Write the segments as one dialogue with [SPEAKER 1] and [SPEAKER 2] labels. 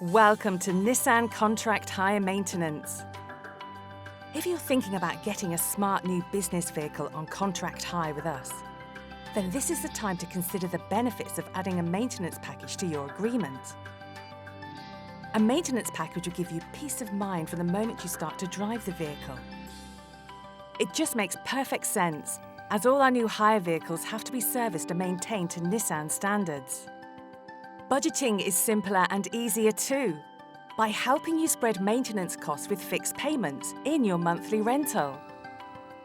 [SPEAKER 1] Welcome to Nissan Contract Hire Maintenance. If you're thinking about getting a smart new business vehicle on contract hire with us, then this is the time to consider the benefits of adding a maintenance package to your agreement. A maintenance package will give you peace of mind from the moment you start to drive the vehicle. It just makes perfect sense, as all our new hire vehicles have to be serviced and maintained to Nissan standards. Budgeting is simpler and easier too, by helping you spread maintenance costs with fixed payments in your monthly rental.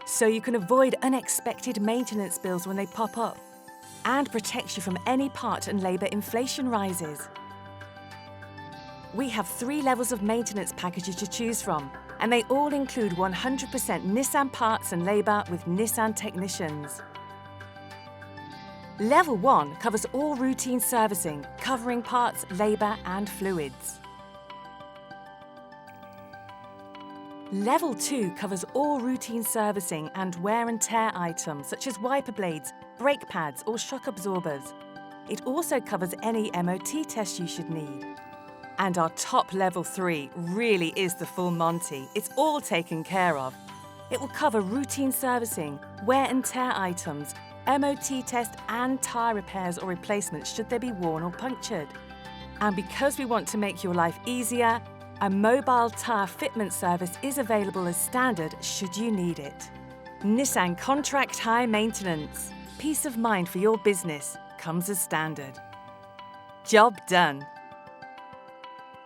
[SPEAKER 1] So you can avoid unexpected maintenance bills when they pop up, and protects you from any part and labour inflation rises. We have 3 levels of maintenance packages to choose from, and they all include 100% Nissan parts and labour with Nissan technicians. Level 1 covers all routine servicing, covering parts, labour and fluids. Level 2 covers all routine servicing and wear and tear items such as wiper blades, brake pads or shock absorbers. It also covers any MOT tests you should need. And our top Level 3 really is the full Monty. It's all taken care of. It will cover routine servicing, wear and tear items, MOT test and tyre repairs or replacements should they be worn or punctured. And because we want to make your life easier, a mobile tyre fitment service is available as standard should you need it. Nissan Contract Hire Maintenance. Peace of mind for your business comes as standard. Job done.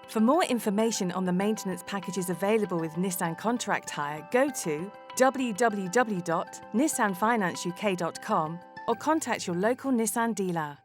[SPEAKER 1] For more information on the maintenance packages available with Nissan Contract Hire, go to www.nissanfinanceuk.com or contact your local Nissan dealer.